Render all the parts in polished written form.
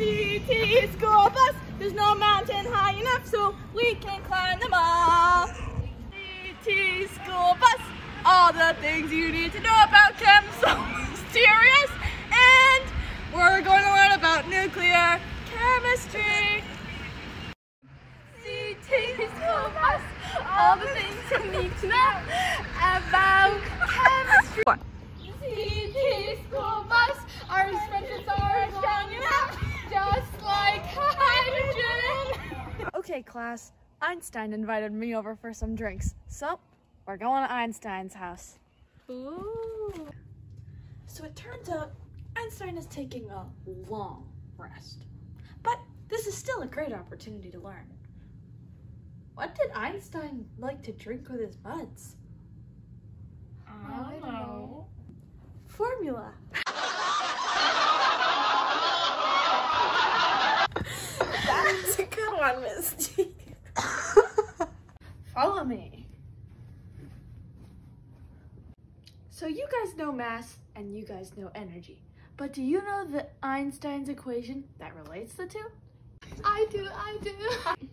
CT school bus, there's no mountain high enough so we can climb them all. CT school bus, all the things you need to know about chem, so mysterious, and we're going to learn about nuclear chemistry. CT school bus, all the things you need to know about chemistry. CT school bus, our spreadsheets are strong enough, just like hydrogen. Okay, class, Einstein invited me over for some drinks, so we're going to Einstein's house. Ooh. So it turns out Einstein is taking a long rest, but this is still a great opportunity to learn. What did Einstein like to drink with his buds? I don't know. Formula. That's a good one, Misty. Follow me. So you guys know mass and you guys know energy, but do you know the Einstein's equation that relates the two? I do.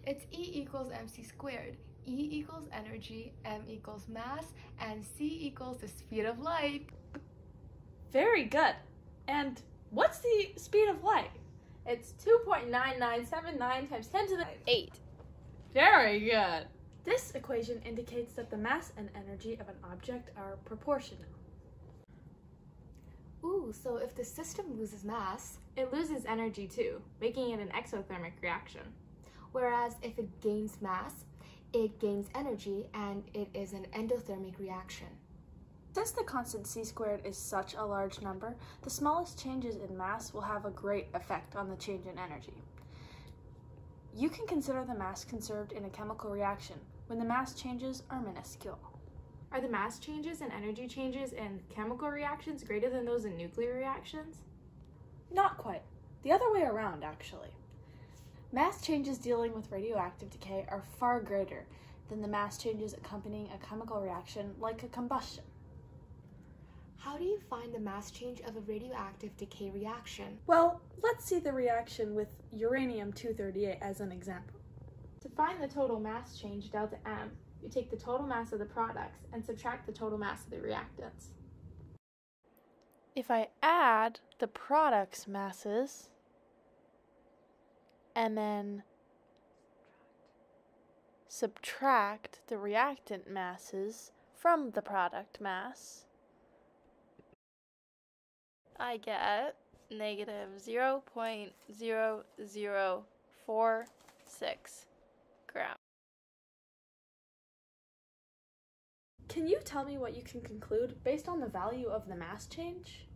It's E equals mc squared. E equals energy, m equals mass, and c equals the speed of light. Very good. And what's the speed of light? It's 2.9979 times 10 to the 8. Very good. This equation indicates that the mass and energy of an object are proportional. Ooh, so if the system loses mass, It loses energy too, making it an exothermic reaction. whereas if it gains mass, it gains energy and it is an endothermic reaction. Since the constant c squared is such a large number, the smallest changes in mass will have a great effect on the change in energy. You can consider the mass conserved in a chemical reaction when the mass changes are minuscule. Are the mass changes and energy changes in chemical reactions greater than those in nuclear reactions? Not quite. The other way around, actually. Mass changes dealing with radioactive decay are far greater than the mass changes accompanying a chemical reaction like a combustion. How do you find the mass change of a radioactive decay reaction? Well, let's see the reaction with uranium-238 as an example. To find the total mass change, delta M, you take the total mass of the products and subtract the total mass of the reactants. If I add the products' masses and then subtract the reactant masses from the product mass, I get negative 0.0046 grams. Can you tell me what you can conclude based on the value of the mass change?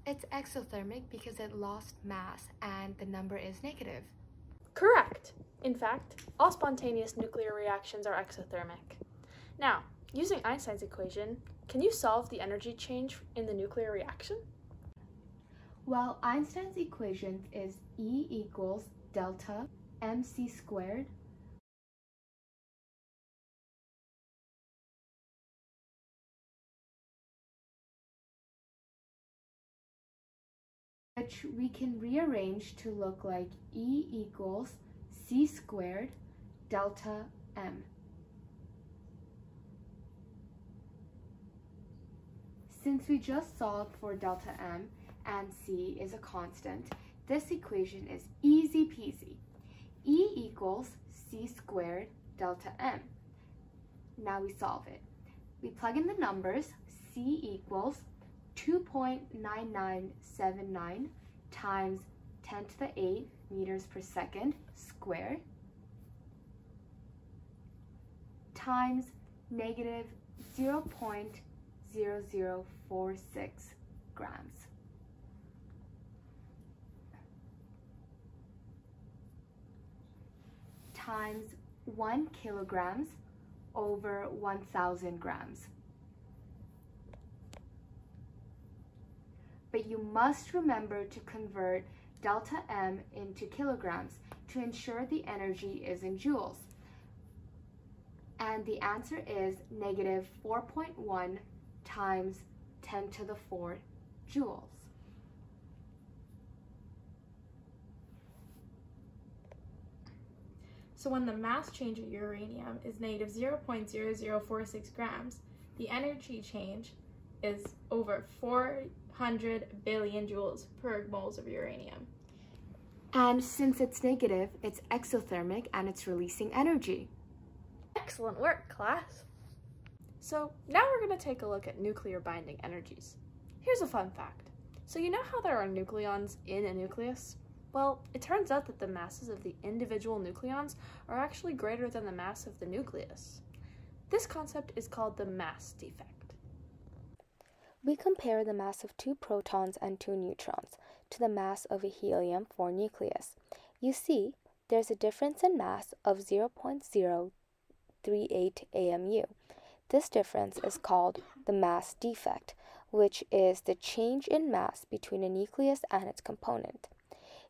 It's exothermic because it lost mass and the number is negative. Correct. In fact, all spontaneous nuclear reactions are exothermic. Now, using Einstein's equation, can you solve the energy change in the nuclear reaction? Well, Einstein's equation is E equals delta mc squared which we can rearrange to look like E equals c squared delta m. Since we just solved for delta m and c is a constant, this equation is easy peasy. E equals c squared delta m. Now we solve it. We plug in the numbers. C equals 2.9979 times 10 to the 8 meters per second squared times negative 0.0046 grams. Times 1 kilograms over 1,000 grams. But you must remember to convert delta M into kilograms to ensure the energy is in joules. And the answer is negative 4.1 times 10 to the 4 joules. So when the mass change of uranium is negative 0.0046 grams, the energy change is over 400 billion joules per moles of uranium. And since it's negative, it's exothermic and it's releasing energy. Excellent work, class! So now we're going to take a look at nuclear binding energies. Here's a fun fact. So you know how there are nucleons in a nucleus? Well, it turns out that the masses of the individual nucleons are actually greater than the mass of the nucleus. This concept is called the mass defect. We compare the mass of 2 protons and 2 neutrons to the mass of a helium-4 nucleus. You see, there's a difference in mass of 0.038 AMU. This difference is called the mass defect, which is the change in mass between a nucleus and its component.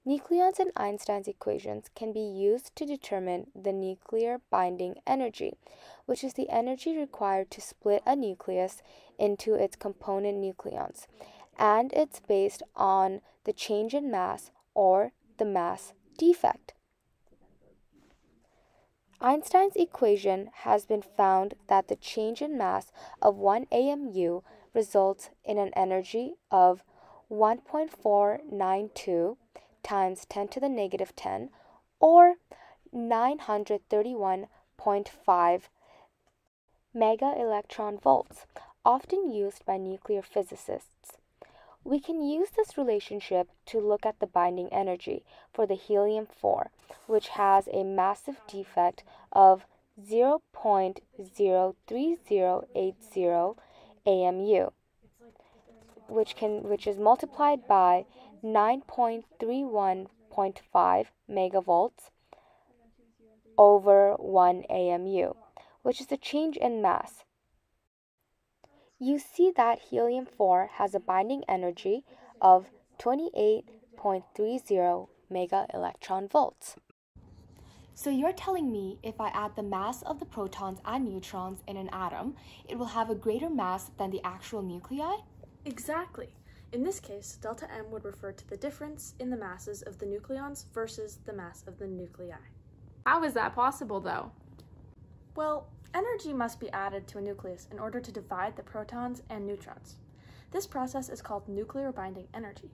Nucleons in Einstein's equations can be used to determine the nuclear binding energy, which is the energy required to split a nucleus into its component nucleons, and it's based on the change in mass or the mass defect. Einstein's equation has been found that the change in mass of 1 AMU results in an energy of 1.492 times 10 to the negative 10, or 931.5 mega electron volts, often used by nuclear physicists. We can use this relationship to look at the binding energy for the helium-4, which has a massive defect of 0.03080 AMU, which is multiplied by 9.31.5 megavolts over 1 AMU, which is the change in mass. You see that helium-4 has a binding energy of 28.30 mega electron volts. So you're telling me if I add the mass of the protons and neutrons in an atom, it will have a greater mass than the actual nuclei? Exactly. In this case, delta M would refer to the difference in the masses of the nucleons versus the mass of the nuclei. How is that possible, though? Well, energy must be added to a nucleus in order to divide the protons and neutrons. This process is called nuclear binding energy.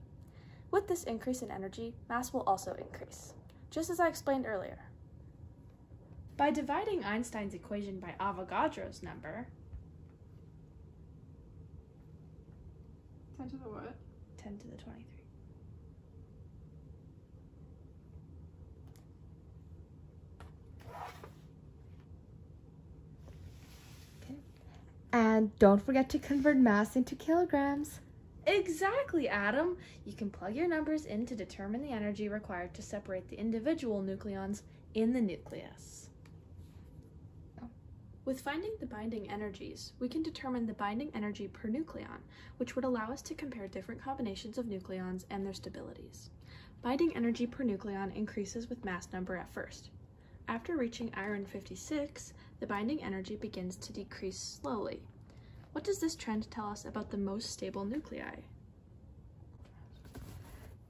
With this increase in energy, mass will also increase, just as I explained earlier. By dividing Einstein's equation by Avogadro's number, 10 to the what? 10 to the 23. And don't forget to convert mass into kilograms. Exactly, Adam! You can plug your numbers in to determine the energy required to separate the individual nucleons in the nucleus. With finding the binding energies, we can determine the binding energy per nucleon, which would allow us to compare different combinations of nucleons and their stabilities. Binding energy per nucleon increases with mass number at first. After reaching iron 56, the binding energy begins to decrease slowly. What does this trend tell us about the most stable nuclei?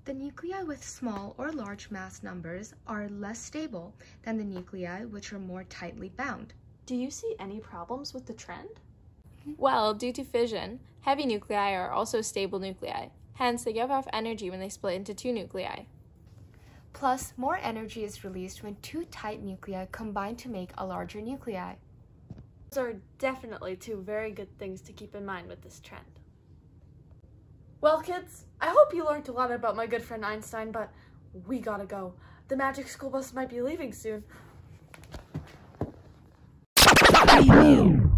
The nuclei with small or large mass numbers are less stable than the nuclei which are more tightly bound. Do you see any problems with the trend? Well, due to fission, heavy nuclei are also stable nuclei. Hence, they give off energy when they split into 2 nuclei. Plus, more energy is released when 2 tight nuclei combine to make a larger nuclei. Those are definitely 2 very good things to keep in mind with this trend. Well, kids, I hope you learned a lot about my good friend Einstein, but we gotta go. The magic school bus might be leaving soon. Preview.